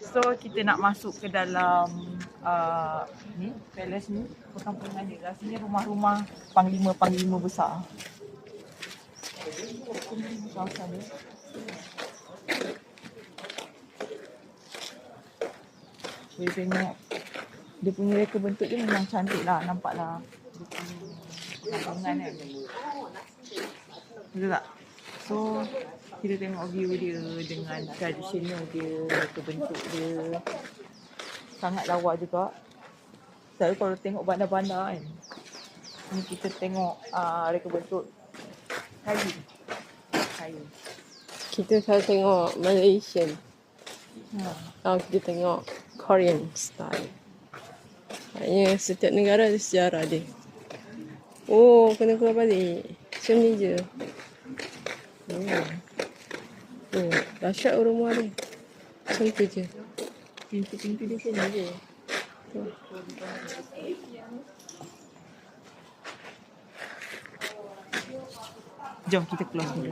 So kita nak masuk ke dalam ni palace ni, perkampungan dia. Rasanya rumah-rumah panglima-panglima besar. Kawasan dia. Boleh tengok dia punya reka bentuk dia memang cantik lah, nampak lah dia punya perkampungan kan. Betul tak? So kita tengok view dia dengan tradisional dia, reka bentuk dia sangat lawa juga. Selalu kalau tengok bandar-bandar kan, ni kita tengok reka bentuk kayu. Kita selalu tengok Malaysian. Kalau kita tengok Korean style. Maknanya setiap negara ada sejarah dia. Oh, kena keluar balik. Macam ni je. Oh, dahsyat rumah dia. Macam tu je. Pintu-pintu dia sini je. Jom kita keluar dulu.